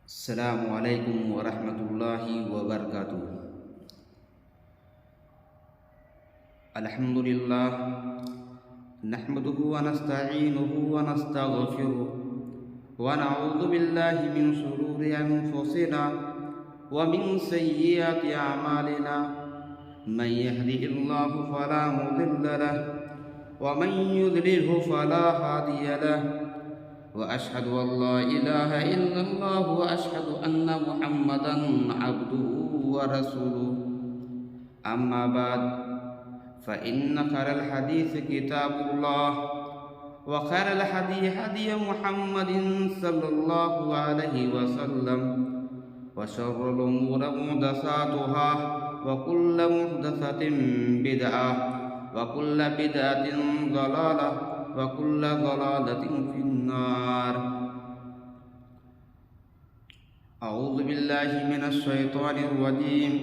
السلام علیکم ورحمۃ اللہ وبرکاتہ۔ الحمد للہ نحمده ونستعینه ونستغفره ونعوذ باللہ من شرور انفسنا ومن سیئات اعمالنا من يهده الله فلا مضل له ومن يضلله فلا هادي له وأشهد أن لا إله إلا الله وأشهد أن محمدًا عبده ورسوله أما بعد فإن خير الحديث كتاب الله وخير الهدي هدي محمد صلى الله عليه وسلم وشر الأمور محدثاتها وكل محدثة بدعة وكل بدعة ضلالة وكل ضلالة في النار۔ اعوذ باللہ من الشیطان الرجیم،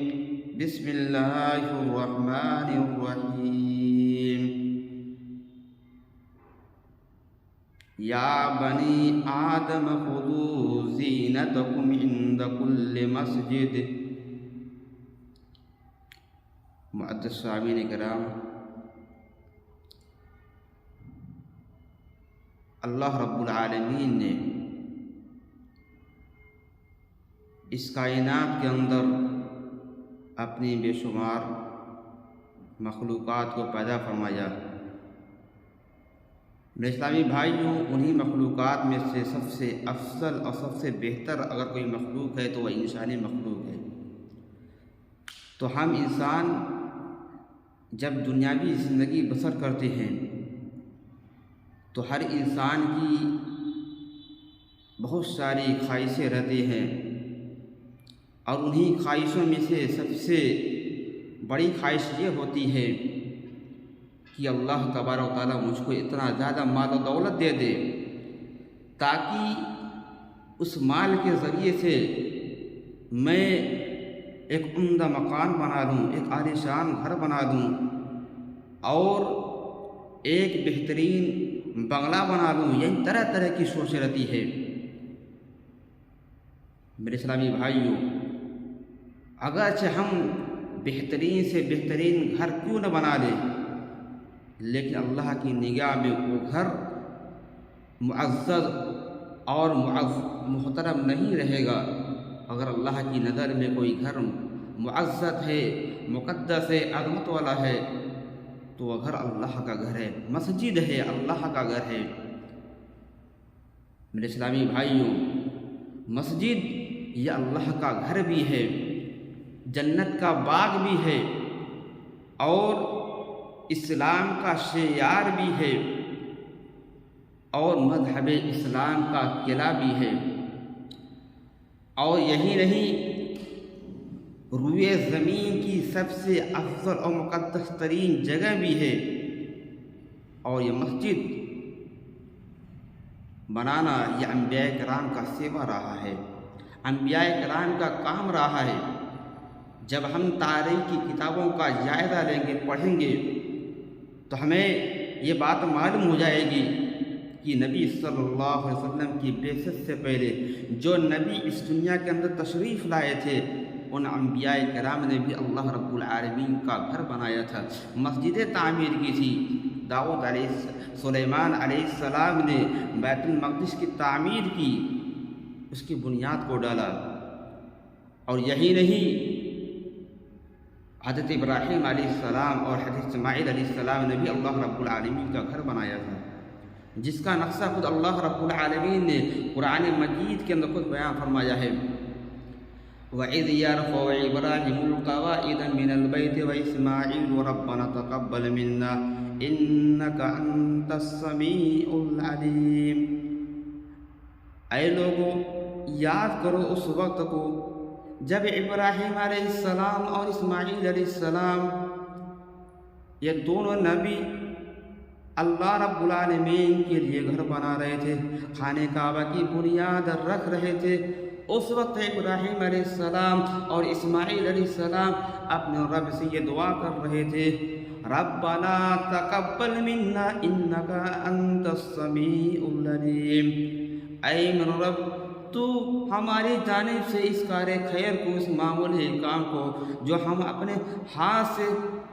بسم اللہ الرحمن الرحیم۔ یا بنی آدم خذوا زینتکم عند کل مسجد۔ معزز سامعین کرام، اللہ رب العالمین نے اس کائنات کے اندر اپنی بے شمار مخلوقات کو پیدا فرمایا۔ میرے اسلامی بھائیوں، انہی مخلوقات میں سے سب سے افضل اور سب سے بہتر اگر کوئی مخلوق ہے تو وہ انسانی مخلوق ہے۔ تو ہم انسان جب دنیاوی زندگی بسر کرتے ہیں تو ہر انسان کی بہت ساری خواہشیں رہتی ہیں، اور انہی خواہشوں میں سے سب سے بڑی خواہش یہ ہوتی ہے کہ اللہ تبارک و تعالیٰ مجھ کو اتنا زیادہ مال و دولت دے دے تاکہ اس مال کے ذریعے سے میں ایک عمدہ مکان بنا لوں، ایک عالیشان گھر بنا دوں، اور ایک بہترین بنگلہ بنا لوں۔ یعنی طرح طرح کی سوچ رہتی ہے۔ میرے اسلامی بھائیوں، اگرچہ ہم بہترین سے بہترین گھر کیوں نہ بنا لیں، لیکن اللہ کی نگاہ میں وہ گھر معزز اور محترم نہیں رہے گا۔ اگر اللہ کی نظر میں کوئی گھر معزز ہے، مقدس ہے، عظمت والا ہے، تو وہ گھر اللہ کا گھر ہے، مسجد ہے، اللہ کا گھر ہے۔ میرے اسلامی بھائیوں، مسجد یہ اللہ کا گھر بھی ہے، جنت کا باغ بھی ہے، اور اسلام کا شعار بھی ہے، اور مذہب اسلام کا قلعہ بھی ہے، اور یہی نہیں روئے زمین کی سب سے افضل اور مقدس ترین جگہ بھی ہے۔ اور یہ مسجد بنانا یہ انبیاء کرام کا سیوا رہا ہے، انبیاء کرام کا کام رہا ہے۔ جب ہم تاریخ کی کتابوں کا جائزہ لیں گے، پڑھیں گے، تو ہمیں یہ بات معلوم ہو جائے گی کہ نبی صلی اللہ علیہ وسلم کی بعثت سے پہلے جو نبی اس دنیا کے اندر تشریف لائے تھے، ان انبیاء کرام نے بھی اللہ رب العالمین کا گھر بنایا تھا، مسجدیں تعمیر کی تھی۔ سلیمان علیہ السلام نے بیت المقدس کی تعمیر کی، اس کی بنیاد کو ڈالا۔ اور یہی نہیں، حضرت ابراہیم علیہ السلام اور حضرت اسماعیل علیہ السلام نے بھی اللہ رب العالمین کا گھر بنایا تھا، جس کا نقشہ خود اللہ رب العالمین نے قرآن مجید کے اندر خود بیان فرمایا ہے۔ وَإِذْ يَرْفَعُ إِبْرَاهِيمُ الْقَوَاعِدَ مِنَ الْبَيْتِ وَإِسْمَاعِيلُ رَبَّنَا تَقَبَّلْ مِنَّا إِنَّكَ أَنْتَ السَّمِيعُ الْعَلِيمُ۔ اے لوگو، یاد کرو اس وقت کو جب ابراہیم علیہ السلام اور اسماعیل علیہ السلام یہ دونوں نبی اللہ رب العالمین کے لیے گھر بنا رہے تھے، خانہ کعبہ کی بنیاد رکھ رہے تھے۔ اس وقت ابراہیم علیہ السلام اور اسماعیل علیہ السلام اپنے رب سے یہ دعا کر رہے تھے، ربنا تقبل منا انک انت السمیع العلیم۔ اے میرے رب، تو ہماری جانب سے اس کار خیر کو، اس معمولی کام کو جو ہم اپنے ہاتھ سے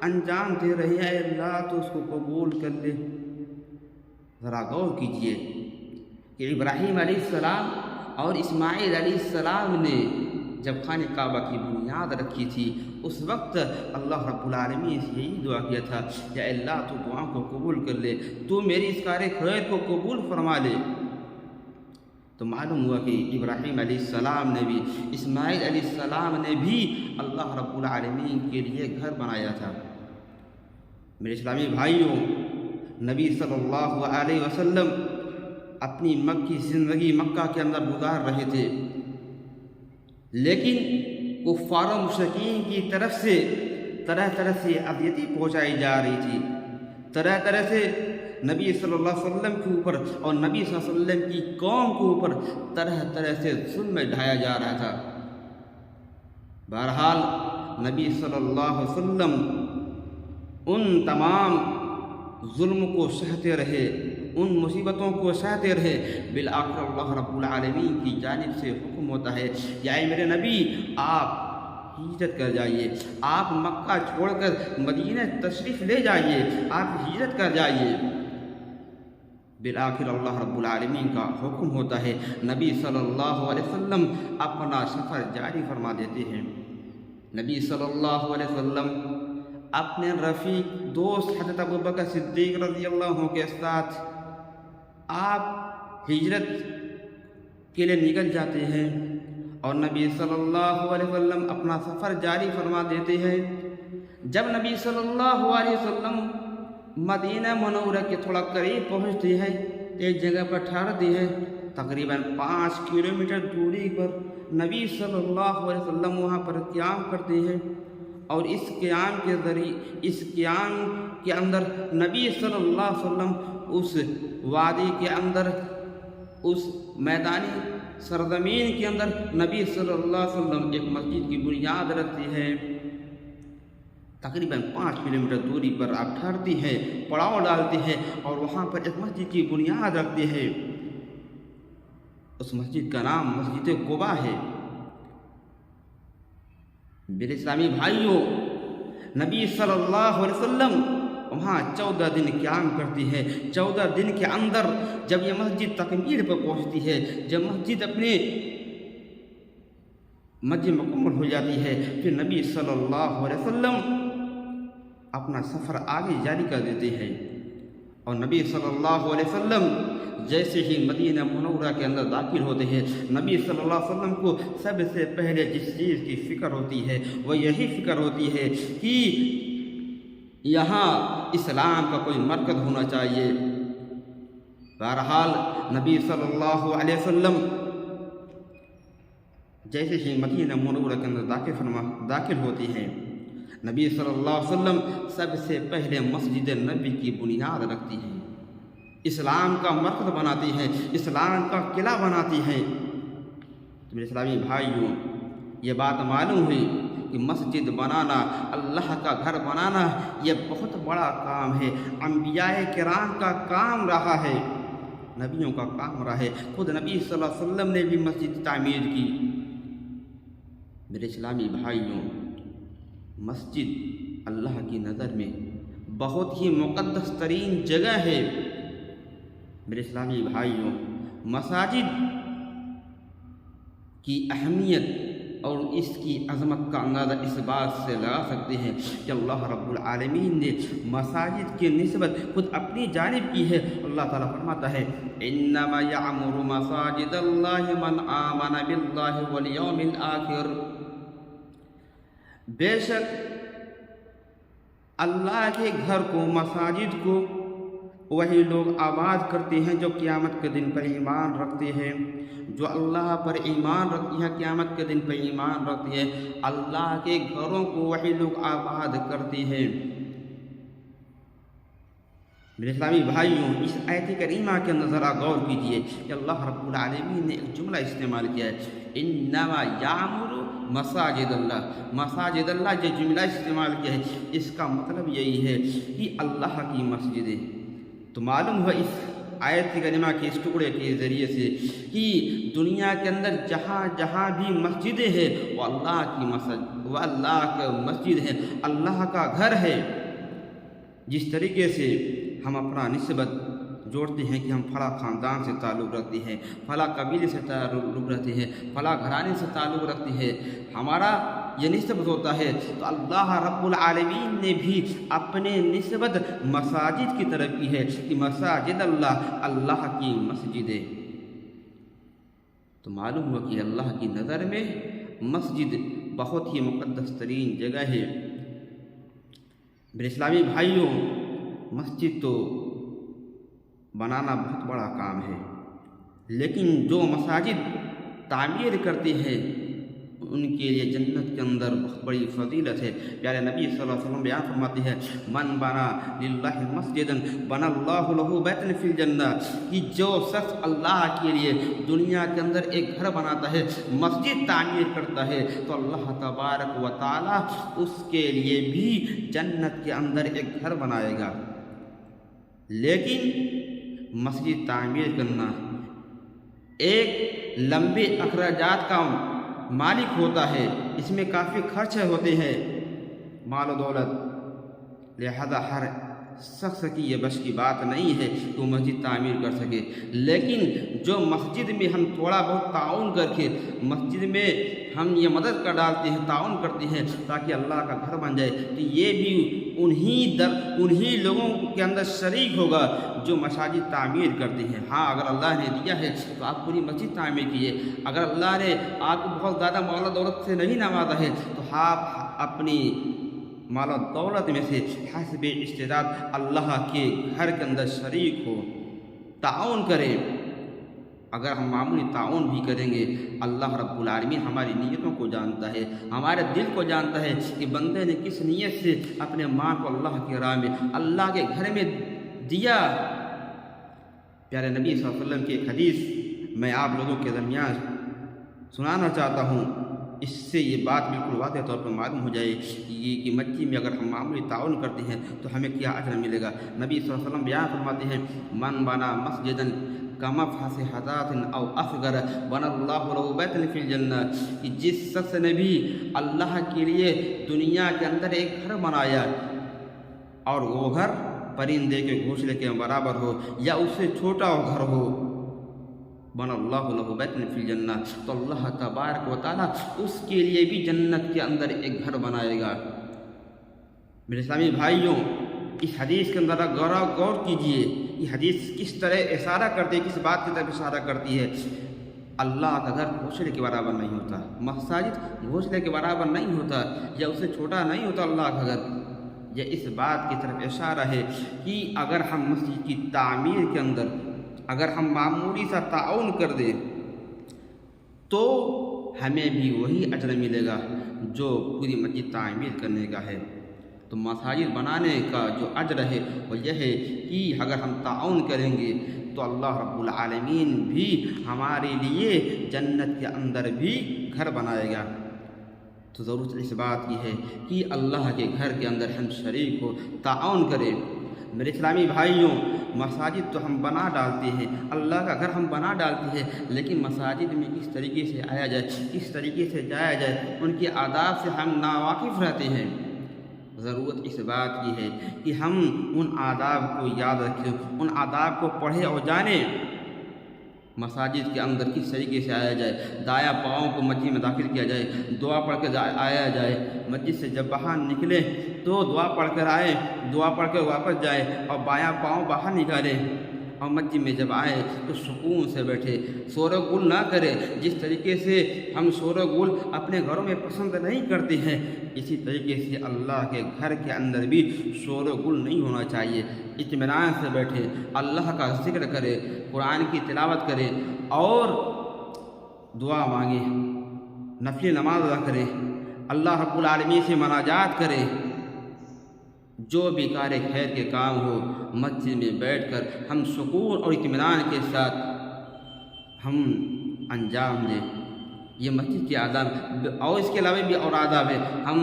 انجام دے رہے ہیں، اے اللہ تو اس کو قبول کر لے۔ ذرا غور کیجئے کہ ابراہیم علیہ السلام اور اسماعیل علیہ السلام نے جب خانہ کعبہ کی بنیاد رکھی تھی، اس وقت اللہ رب العالمین سے یہی دعا کیا تھا کہ اے اللہ تو دعا کو قبول کر لے، تو میری اس کار خیر کو قبول فرما لے۔ تو معلوم ہوا کہ ابراہیم علیہ السلام نے بھی، اسماعیل علیہ السلام نے بھی اللہ رب العالمین کے لیے گھر بنایا تھا۔ میرے اسلامی بھائیوں، نبی صلی اللہ علیہ وسلم اپنی مکی زندگی مکہ کے اندر گزار رہے تھے، لیکن کفار و مشرکین کی طرف سے طرح طرح سے اذیتیں پہنچائی جا رہی تھی، طرح طرح سے نبی صلی اللہ علیہ وسلم کے اوپر اور نبی صلی اللہ علیہ وسلم کی قوم کے اوپر طرح طرح سے ظلم ڈھایا جا رہا تھا۔ بہرحال نبی صلی اللہ علیہ وسلم ان تمام ظلم کو سہتے رہے، ان مصیبتوں کو سہتے رہے۔ بالآخر اللہ رب العالمین کی جانب سے حکم ہوتا ہے کہ اے میرے نبی آپ ہجرت کر جائیے، آپ مکہ چھوڑ کر مدینہ تشریف لے جائیے، آپ ہجرت کر جائیے۔ بالآخر اللہ رب العالمین کا حکم ہوتا ہے، نبی صلی اللہ علیہ وسلم اپنا سفر جاری فرما دیتے ہیں۔ نبی صلی اللہ علیہ وسلم اپنے رفیق دوست حضرت ابوبکر صدیق رضی اللہ عنہ کے ساتھ آپ ہجرت کے لیے نکل جاتے ہیں، اور نبی صلی اللہ علیہ وسلم اپنا سفر جاری فرما دیتے ہیں۔ جب نبی صلی اللہ علیہ وسلم مدینہ منورہ کے تھوڑا قریب پہنچتے ہیں، ایک جگہ پر ٹھہرتے ہیں، تقریباً 5 کلومیٹر دوری پر نبی صلی اللہ علیہ وسلم وہاں پر قیام کرتے ہیں، اور اس قیام کے ذریعے، اس قیام کے اندر نبی صلی اللہ علیہ وسلم اس وادی کے اندر، اس میدانی سرزمین کے اندر نبی صلی اللہ علیہ وسلم ایک مسجد کی بنیاد رکھتے ہیں۔ تقریباً 5 کلومیٹر دوری پر آپ ٹھہرتے ہیں، پڑاؤ ڈالتے ہیں، اور وہاں پر ایک مسجد کی بنیاد رکھتے ہیں۔ اس مسجد کا نام مسجد قباء ہے۔ میرے اسلامی بھائیوں، نبی صلی اللہ علیہ وسلم وہاں 14 دن قیام کرتی ہے۔ 14 دن کے اندر جب یہ مسجد تکمیل پر پہنچتی ہے، جب مسجد اپنے مکمل ہو جاتی ہے، پھر نبی صلی اللہ علیہ وسلم اپنا سفر آگے جاری کر دیتے ہیں، اور نبی صلی اللہ علیہ وسلم جیسے ہی مدینہ منورہ کے اندر داخل ہوتے ہیں، نبی صلی اللہ علیہ وسلم کو سب سے پہلے جس چیز کی فکر ہوتی ہے وہ یہی فکر ہوتی ہے کہ یہاں اسلام کا کوئی مرکز ہونا چاہیے۔ بہرحال نبی صلی اللہ علیہ وسلم جیسے ہی مدینہ منورہ کے اندر داخل ہوتی ہیں، نبی صلی اللہ علیہ وسلم سب سے پہلے مسجد نبی کی بنیاد رکھتی ہیں، اسلام کا مرکز بناتی ہیں، اسلام کا قلعہ بناتی ہیں۔ تو میرے اسلامی بھائیوں، یہ بات معلوم ہوئی کہ مسجد بنانا، اللہ کا گھر بنانا، یہ بہت بڑا کام ہے، انبیاء کرام کا کام رہا ہے، نبیوں کا کام رہا ہے۔ خود نبی صلی اللہ علیہ وسلم نے بھی مسجد تعمیر کی۔ میرے اسلامی بھائیوں، مسجد اللہ کی نظر میں بہت ہی مقدس ترین جگہ ہے۔ میرے اسلامی بھائیوں، مساجد کی اہمیت اور اس کی عظمت کا اندازہ اس بات سے لگا سکتے ہیں کہ اللہ رب العالمین نے مساجد کی نسبت خود اپنی جانب کی ہے۔ اللہ تعالیٰ فرماتا ہے، انما یعمر مساجد اللہ من آمن باللہ والیوم الآخر، بے شک اللہ کے گھر کو، مساجد کو وہی لوگ آباد کرتے ہیں جو قیامت کے دن پر ایمان رکھتے ہیں، جو اللہ پر ایمان رکھتے ہیں، قیامت کے دن پر ایمان رکھتے ہیں۔ اللہ کے گھروں کو وہی لوگ آباد کرتے ہیں۔ میرے اسلامی بھائیوں، اس آیت کریمہ کے اندر ذرا غور کیجیے کہ اللہ رب العالمین نے ایک جملہ استعمال کیا ہے، انما یعمر مساجد اللہ، مساجد اللہ جو جملہ استعمال کیا ہے، اس کا مطلب یہی ہے کہ اللہ کی مسجدیں۔ تو معلوم ہوا اس آیت کریمہ کے اس ٹکڑے کے ذریعے سے کہ دنیا کے اندر جہاں جہاں بھی مسجدیں ہیں وہ اللہ کی مسجد ہے، اللہ کا گھر ہے۔ جس طریقے سے ہم اپنا نسبت جوڑتے ہیں کہ ہم فلاں خاندان سے تعلق رکھتے ہیں، فلاں قبیلے سے تعلق رکھتے ہیں، فلاں گھرانے سے تعلق رکھتے ہیں، ہمارا یہ نسبت ہوتا ہے، تو اللہ رب العالمین نے بھی اپنے نسبت مساجد کی طرف کی ہے کہ مساجد اللہ کی مسجد ہے۔ تو معلوم ہوا کہ اللہ کی نظر میں مسجد بہت ہی مقدس ترین جگہ ہے۔ میرے اسلامی بھائیوں، مسجد تو بنانا بہت بڑا کام ہے، لیکن جو مساجد تعمیر کرتے ہیں ان کے لیے جنت کے اندر بہت بڑی فضیلت ہے۔ پیارے نبی صلی اللہ علیہ وسلم بیان فرماتے ہیں، من بنا للہ مسجدا بنا اللہ لہ بیتا فی الجنہ، کہ جو شخص اللہ کے لیے دنیا کے اندر ایک گھر بناتا ہے، مسجد تعمیر کرتا ہے، تو اللہ تبارک و تعالی اس کے لیے بھی جنت کے اندر ایک گھر بنائے گا۔ لیکن مسجد تعمیر کرنا ایک لمبے اخراجات کا مالک ہوتا ہے، اس میں کافی خرچ ہوتے ہیں، مال و دولت، لہذا ہر شخص کی یہ بس کی بات نہیں ہے کہ وہ مسجد تعمیر کر سکے۔ لیکن جو مسجد میں ہم تھوڑا بہت تعاون کر کے مسجد میں ہم یہ مدد کر ڈالتے ہیں، تعاون کرتے ہیں تاکہ اللہ کا گھر بن جائے، تو یہ بھی انہی لوگوں کے اندر شریک ہوگا جو مساجد تعمیر کرتے ہیں۔ ہاں، اگر اللہ نے دیا ہے تو آپ پوری مسجد تعمیر کیجیے، اگر اللہ نے آپ کو بہت زیادہ مال و دولت سے نہیں نوازا ہے تو آپ اپنی مال و دولت میں سے حسب استطاعت اللہ کے گھر کے اندر شریک ہو، تعاون کریں۔ اگر ہم معمولی تعاون بھی کریں گے، اللہ رب العالمین ہماری نیتوں کو جانتا ہے، ہمارے دل کو جانتا ہے کہ بندے نے کس نیت سے اپنے ماں کو اللہ کی راہ میں، اللہ کے گھر میں دیا۔ پیارے نبی صلی اللہ علیہ وسلم کی ایک حدیث میں آپ لوگوں کے درمیان سنانا چاہتا ہوں، اس سے یہ بات بالکل واضح طور پر معلوم ہو جائے کہ مسجد میں اگر ہم معمولی تعاون کرتے ہیں تو ہمیں کیا اجر ملے گا۔ نبی صلی اللہ علیہ وسلم بیان فرماتے ہیں، من بنا مسجدا کمفحص حدات او اصغر بنا اللہ لہ بیتا فی الجنہ، کہ جس شخص نے بھی اللہ کے لیے دنیا کے اندر ایک گھر بنایا اور وہ گھر پرندے کے گھونسلے کے برابر ہو یا اس سے چھوٹا گھر ہو، بنا اللہ لہ بیتا فی الجنہ، تو اللہ تبارک و تعالی اس کے لیے بھی جنت کے اندر ایک گھر بنائے گا۔ میرے اسلامی بھائیوں، اس حدیث کے اندر غور کیجئے، یہ حدیث کس طرح اشارہ کرتی ہے، کس بات کی طرف اشارہ کرتی ہے۔ اللہ کا گھر گھونسلے کے برابر نہیں ہوتا، مساجد گھونسلے کے برابر نہیں ہوتا، یا اس سے چھوٹا نہیں ہوتا اللہ کا گھر۔ یہ اس بات کی طرف اشارہ ہے کہ اگر ہم مسجد کی تعمیر کے اندر اگر ہم معمولی سا تعاون کر دیں تو ہمیں بھی وہی اجر ملے گا جو پوری مسجد تعمیر کرنے کا ہے۔ تو مساجد بنانے کا جو اجر ہے وہ یہ ہے کہ اگر ہم تعاون کریں گے تو اللہ رب العالمین بھی ہمارے لیے جنت کے اندر بھی گھر بنائے گا۔ تو ضرورت اس بات کی ہے کہ اللہ کے گھر کے اندر ہم شریک ہو، تعاون کریں۔ میرے اسلامی بھائیوں، مساجد تو ہم بنا ڈالتے ہیں، اللہ کا گھر ہم بنا ڈالتے ہیں، لیکن مساجد میں کس طریقے سے آیا جائے، کس طریقے سے جایا جائے، ان کے آداب سے ہم ناواقف رہتے ہیں۔ ضرورت اس بات کی ہے کہ ہم ان آداب کو یاد رکھیں، ان آداب کو پڑھیں اور جانیں۔ مساجد کے اندر کس طریقے سے آیا جائے، دایاں پاؤں کو مسجد میں داخل کیا جائے، دعا پڑھ کے آیا جائے، مسجد سے جب باہر نکلے تو دعا پڑھ کر آئے، دعا پڑھ کر واپس جائے، اور بایاں پاؤں باہر نکالے، اور مسجد میں جب آئے تو سکون سے بیٹھے، شور و گل نہ کرے۔ جس طریقے سے ہم شور و گل اپنے گھروں میں پسند نہیں کرتے ہیں، اسی طریقے سے اللہ کے گھر کے اندر بھی شور و گل نہیں ہونا چاہیے۔ اطمینان سے بیٹھے، اللہ کا ذکر کرے، قرآن کی تلاوت کرے اور دعا مانگے، نفل نماز ادا کرے، اللہ رب العالمین سے مناجات کرے۔ جو بھی کار خیر کے کام ہو، مسجد میں بیٹھ کر ہم سکون اور اطمینان کے ساتھ ہم انجام دیں۔ یہ مسجد کے آداب، اور اس کے علاوہ بھی اور آداب ہے۔ ہم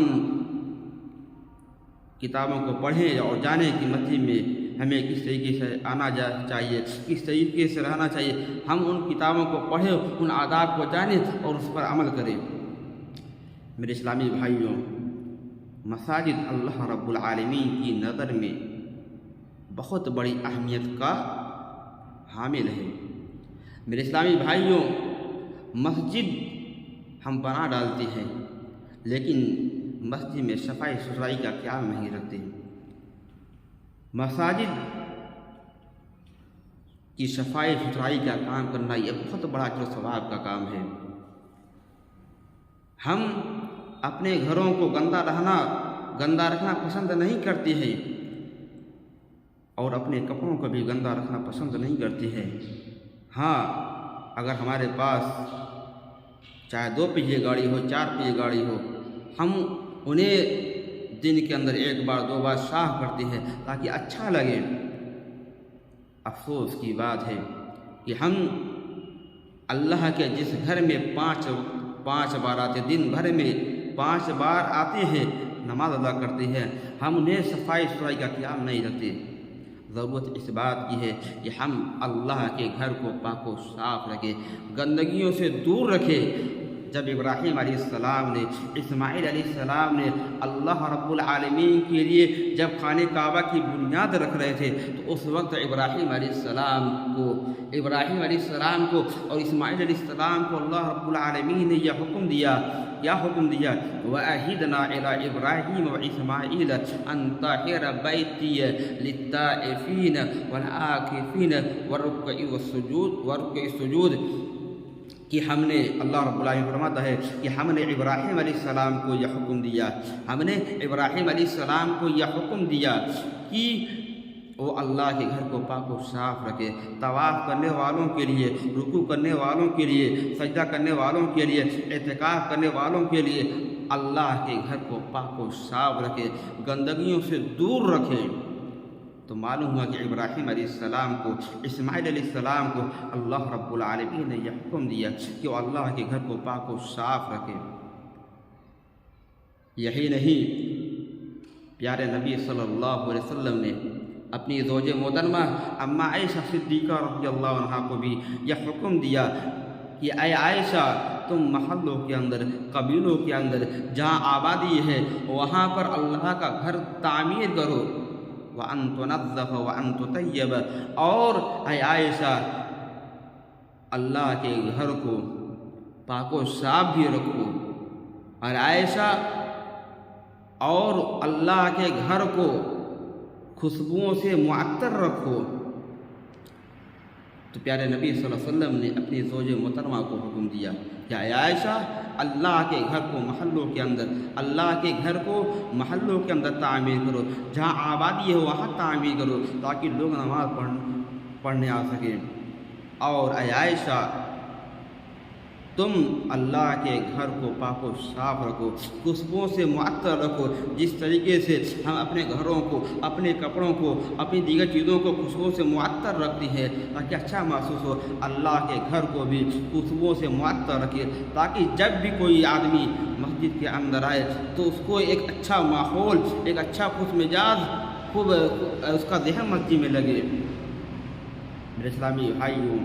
کتابوں کو پڑھیں اور جانیں کہ مسجد میں ہمیں کس طریقے سے آنا چاہیے، کس طریقے سے رہنا چاہیے، ہم ان کتابوں کو پڑھیں، ان آداب کو جانیں اور اس پر عمل کریں۔ میرے اسلامی بھائیوں، مساجد اللہ رب العالمین کی نظر میں بہت بڑی اہمیت کا حامل ہے۔ میرے اسلامی بھائیوں، مسجد ہم بنا ڈالتے ہیں لیکن مسجد میں صفائی ستھرائی کا خیال نہیں رکھتے۔ مساجد کی صفائی ستھرائی کا کام کرنا یہ بہت بڑا اجر و ثواب کا کام ہے۔ ہم اپنے گھروں کو گندا رکھنا پسند نہیں کرتے ہیں اور اپنے کپڑوں کو بھی گندا رکھنا پسند نہیں کرتے ہیں۔ ہاں، اگر ہمارے پاس چاہے 2 پہیے گاڑی ہو، 4 پہیے گاڑی ہو، ہم انہیں دن کے اندر 1 بار 2 بار صاف کرتے ہیں تاکہ اچھا لگے۔ افسوس کی بات ہے کہ ہم اللہ کے جس گھر میں 5 بار آتے، دن بھر میں 5 بار آتے ہیں، نماز ادا کرتے ہیں، ہم انہیں صفائی ستھرائی کا خیال نہیں رکھتے۔ ضرورت اس بات کی ہے کہ ہم اللہ کے گھر کو پاک و صاف رکھیں، گندگیوں سے دور رکھیں۔ جب ابراہیم علیہ السلام نے، اسماعیل علیہ السلام نے اللہ رب العالمین کے لیے جب خانہ کعبہ کی بنیاد رکھ رہے تھے تو اس وقت ابراہیم علیہ السلام کو اور اسماعیل علیہ السلام کو اللہ رب العالمین نے یہ حکم دیا، کیا حکم دیا؟ وَأَعِدْنَا إِلَىٰ إِبْرَاهِيمَ وَإِسْمَاعِيلَ أَن طَهِّرَ بَيْتِيَ لِلطَّائِفِينَ وَالْعَاكِفِينَ وَالرُّكَّعِ السُّجُودِ، کہ ہم نے، اللہ رب العالمین فرماتا ہے کہ ہم نے ابراہیم علیہ السلام کو یہ حکم دیا، ہم نے ابراہیم علیہ السلام کو یہ حکم دیا کہ وہ اللہ کے گھر کو پاک و صاف رکھے، طواف کرنے والوں کے لیے، رکوع کرنے والوں کے لیے، سجدہ کرنے والوں کے لیے، اعتکاف کرنے والوں کے لیے اللہ کے گھر کو پاک و صاف رکھے، گندگیوں سے دور رکھے۔ تو معلوم ہوا کہ ابراہیم علیہ السلام کو، اسماعیل علیہ السلام کو اللہ رب العالمین نے یہ حکم دیا کہ وہ اللہ کے گھر کو پاک و صاف رکھے۔ یہی نہیں، پیارے نبی صلی اللہ علیہ وسلم نے اپنی زوج محترمہ اما عائشہ صدیقہ رضی اللہ عنہا کو بھی یہ حکم دیا کہ اے عائشہ، تم محلوں کے اندر، قبیلوں کے اندر جہاں آبادی ہے وہاں پر اللہ کا گھر تعمیر کرو، وَأَن تُنَظَّفَ وَأَن تُطَيَّبَ، اور اے عائشہ اللہ کے گھر کو پاک و صاف بھی رکھو، اور عائشہ اور اللہ کے گھر کو خوشبوؤں سے معطر رکھو۔ تو پیارے نبی صلی اللہ علیہ وسلم نے اپنی زوج محترمہ کو حکم دیا کہ اے عائشہ، اللہ کے گھر کو محلوں کے اندر، اللہ کے گھر کو محلوں کے اندر تعمیر کرو، جہاں آبادی ہے وہاں تعمیر کرو تاکہ لوگ نماز پڑھنے آ سکیں۔ اور اے عائشہ، تم اللہ کے گھر کو پاک و صاف رکھو، خوشبوؤں سے معطر رکھو، جس طریقے سے ہم اپنے گھروں کو، اپنے کپڑوں کو، اپنی دیگر چیزوں کو خوشبوؤں سے معطر رکھتی ہے تاکہ اچھا محسوس ہو، اللہ کے گھر کو بھی خوشبوؤں سے معطر رکھے تاکہ جب بھی کوئی آدمی مسجد کے اندر آئے تو اس کو ایک اچھا ماحول، ایک اچھا خوش مزاج، خوب اس کا ذہن مسجد میں لگے۔ میرے اسلامی بھائیوں،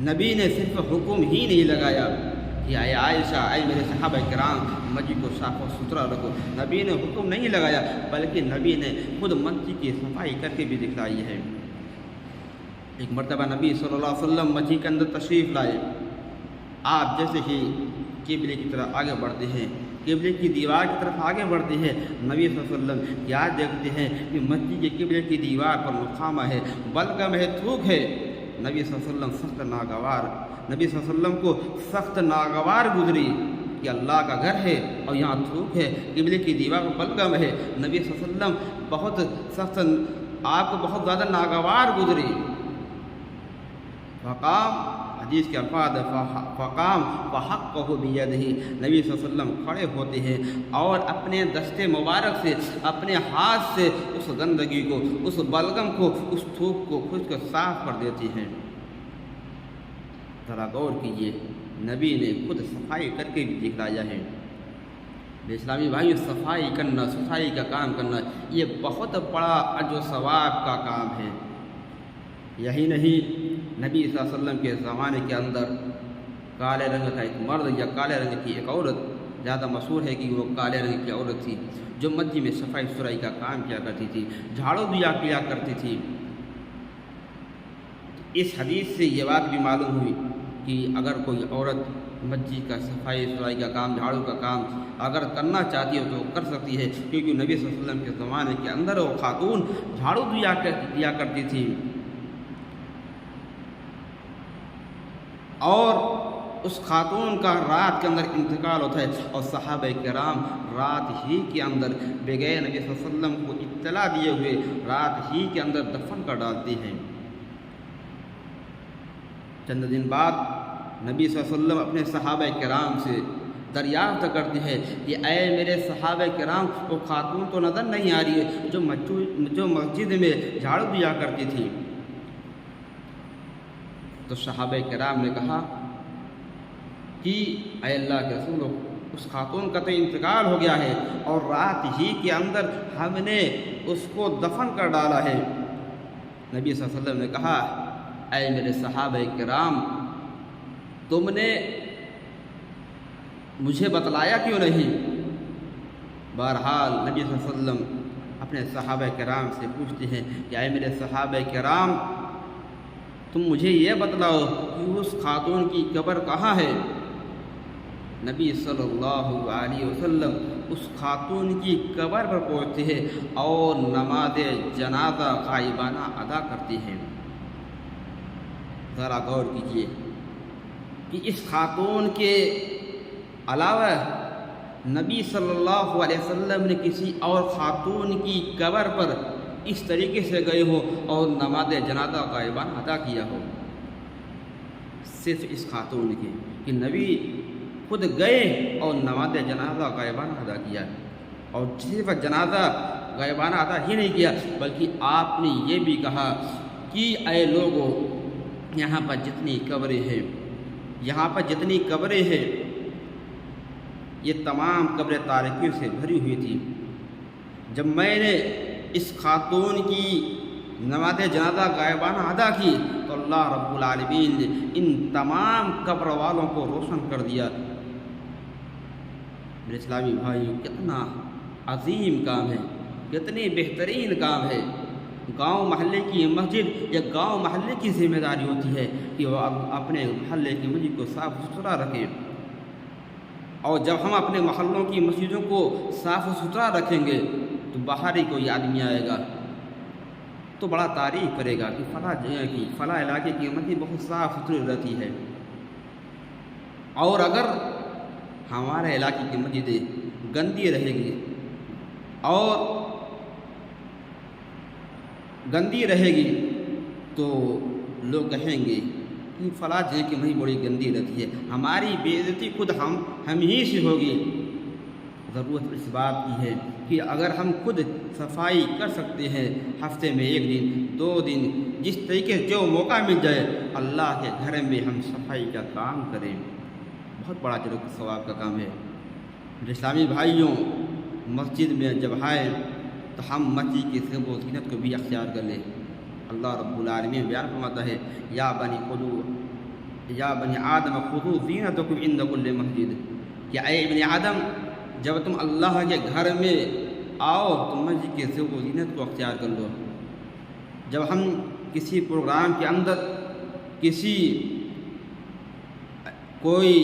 نبی نے صرف حکم ہی نہیں لگایا کہ اے عائشہ، اے میرے صحابہ کرام، مسجد کو صاف و ستھرا رکھو، نبی نے حکم نہیں لگایا بلکہ نبی نے خود مسجد کی صفائی کر کے بھی دکھلائی ہے۔ ایک مرتبہ نبی صلی اللہ علیہ وسلم مسجد کے اندر تشریف لائے، آپ جیسے ہی قبلے کی طرف آگے بڑھتے ہیں، قبلے کی دیوار کی طرف آگے بڑھتے ہیں، نبی صلی اللہ علیہ وسلم کیا دیکھتے ہیں کہ مسجد کے قبلے کی دیوار پر نخامہ ہے، بلغم ہے، تھوک ہے۔ نبی صلی اللہ علیہ وسلم نبی صلی اللہ علیہ وسلم کو سخت ناگوار گزری کہ اللہ کا گھر ہے اور یہاں تھوک ہے، قبلے کی دیوار پر بلغم ہے۔ نبی صلی اللہ علیہ وسلم بہت سخت، آپ کو بہت زیادہ ناگوار گزری۔ فقام، حدیث کے الفاظ فقام فحقہ بیدہ، نبی صلی اللہ علیہ وسلم کھڑے ہوتے ہیں اور اپنے دست مبارک سے، اپنے ہاتھ سے اس گندگی کو، اس بلغم کو، اس تھوک کو خشک صاف کر دیتی ہیں۔ ذرا غور کیجیے، نبی نے خود صفائی کر کے بھی دکھلایا ہے۔ اسلامی بھائی، صفائی کرنا، صفائی کا کام کرنا، یہ بہت بڑا اجر و ثواب کا کام ہے۔ یہی نہیں، نبی صلی اللہ علیہ وسلم کے زمانے کے اندر کالے رنگ کا ایک مرد یا کالے رنگ کی ایک عورت، زیادہ مشہور ہے کہ وہ کالے رنگ کی عورت تھی، جو مسجد میں صفائی ستھرائی کا کام کیا کرتی تھی، جھاڑو دیا کیا کرتی تھی۔ اس حدیث سے یہ بات بھی معلوم ہوئی کہ اگر کوئی عورت مسجد کا صفائی ستھرائی کا کام، جھاڑو کا کام اگر کرنا چاہتی ہو تو کر سکتی ہے، کیونکہ نبی صلی اللہ علیہ وسلم کے زمانے کے اندر وہ خاتون جھاڑو دیا کرتی تھی، اور اس خاتون کا رات کے اندر انتقال ہوتا ہے، اور صحابہ کرام رات ہی کے اندر بغیر نبی صلی اللہ علیہ وسلم کو اطلاع دیے ہوئے رات ہی کے اندر دفن کر ڈالتے ہیں۔ چند دن بعد نبی صلی اللہ علیہ وسلم اپنے صحابہ کرام سے دریافت کرتے ہیں کہ اے میرے صحابہ کرام، وہ خاتون تو نظر نہیں آ رہی ہے جو مسجد میں جھاڑو دیا کرتی تھی۔ تو صحابہ کرام نے کہا کہ اے اللہ کے رسول، اس خاتون کا تو انتقال ہو گیا ہے اور رات ہی کے اندر ہم نے اس کو دفن کر ڈالا ہے۔ نبی صلی اللہ علیہ وسلم نے کہا اے میرے صحابہ کرام، تم نے مجھے بتلایا کیوں نہیں؟ بہرحال نبی صلی اللہ علیہ وسلم اپنے صحابہ کرام سے پوچھتے ہیں کہ اے میرے صحابہ کرام، تم مجھے یہ بتلاؤ کہ اس خاتون کی قبر کہاں ہے؟ نبی صلی اللہ علیہ وسلم اس خاتون کی قبر پر پہنچتے ہیں اور نماز جنازہ غائبانہ ادا کرتے ہیں۔ ذرا غور کیجیے کہ اس خاتون کے علاوہ نبی صلی اللہ علیہ وسلم نے کسی اور خاتون کی قبر پر اس طریقے سے گئے ہو اور نماز جنازہ غائبانہ ادا کیا ہو، صرف اس خاتون کے کہ نبی خود گئے اور نماز جنازہ غائبانہ ادا کیا، اور صرف جنازہ غائبانہ ادا ہی نہیں کیا بلکہ آپ نے یہ بھی کہا کہ اے لوگوں، یہاں پر جتنی قبریں ہیں، یہاں پر جتنی قبریں ہیں، یہ تمام قبریں تارکیوں سے بھری ہوئی تھی۔ جب میں نے اس خاتون کی نماز جنازہ غائبانہ ادا کی تو اللہ رب العالمین نے ان تمام قبر والوں کو روشن کر دیا۔ میرے اسلامی بھائیوں، کتنا عظیم کام ہے، کتنی بہترین کام ہے۔ گاؤں محلے کی مسجد یا گاؤں محلے کی ذمہ داری ہوتی ہے کہ وہ اپنے محلے کی مسجد کو صاف ستھرا رکھے، اور جب ہم اپنے محلوں کی مسجدوں کو صاف ستھرا رکھیں گے تو باہر ہی کوئی آدمی آئے گا تو بڑا تعریف کرے گا کہ فلاں جگہ کی، فلاں علاقے کی مسجد بہت صاف ستھری رہتی ہے۔ اور اگر ہمارے علاقے کی مسجدیں گندی رہے گی تو لوگ کہیں گے کہ فلاں جگہ کی مسجد بڑی گندی رہتی ہے، ہماری بے عزتی خود ہم ہی سے ہوگی۔ ضرورت اس بات کی ہے کہ اگر ہم خود صفائی کر سکتے ہیں، ہفتے میں 1 دن 2 دن، جس طریقے سے جو موقع مل جائے، اللہ کے گھر میں ہم صفائی کا کام کریں، بہت بڑا اجر و ثواب کا کام ہے۔ میرے اسلامی بھائیوں، مسجد میں جب آئیں تو ہم مسجد کی صحب و زینت کو بھی اختیار کر لیں۔ اللہ رب العالمین بیان فرماتا ہے یا بنی آدم خذوا زینتکم عند کل مسجد، کہ اے ابن آدم، جب تم اللہ کے گھر میں آؤ تو مسجد کی صحب و زینت کو اختیار کر لو۔ جب ہم کسی پروگرام کے اندر کوئی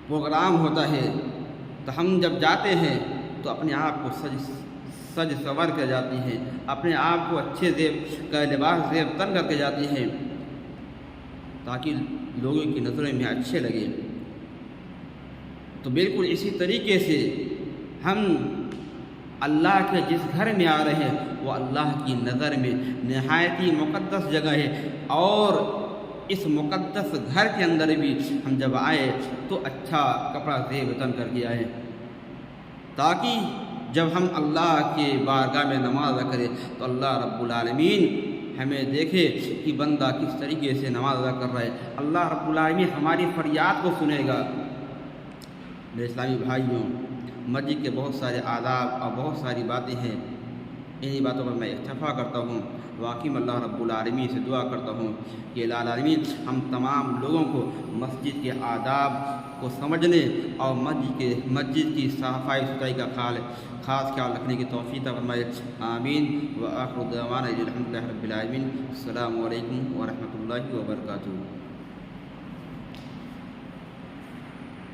پروگرام ہوتا ہے تو ہم جب جاتے ہیں تو اپنے آپ کو سج سنور کر جاتی ہیں، اپنے آپ کو اچھے لباس زیب تن کر کے جاتی ہیں تاکہ لوگوں کی نظروں میں اچھے لگے۔ تو بالکل اسی طریقے سے ہم اللہ کے جس گھر میں آ رہے ہیں وہ اللہ کی نظر میں نہایت ہی مقدس جگہ ہے، اور اس مقدس گھر کے اندر بھی ہم جب آئے تو اچھا کپڑا زیب تن کر کے آئے، تاکہ جب ہم اللہ کے بارگاہ میں نماز ادا کریں تو اللہ رب العالمین ہمیں دیکھے کہ بندہ کس طریقے سے نماز ادا کر رہا ہے۔ اللہ رب العالمین ہماری فریاد کو سنے گا۔ میرے اسلامی بھائیوں، مسجد کے بہت سارے آداب اور بہت ساری باتیں ہیں، انہی باتوں پر میں اکتفا کرتا ہوں۔ واقعی میں اللہ رب العالمین سے دعا کرتا ہوں کہ الہ العالمین ہم تمام لوگوں کو مسجد کے آداب کو سمجھنے اور مسجد کی صفائی ستھرائی کا خاص خیال رکھنے کی توفیق عطا فرمائے۔ آمین وآخر دعوانا الحمد للہ رب العالمین۔ السلام علیکم ورحمۃ اللہ وبرکاتہ۔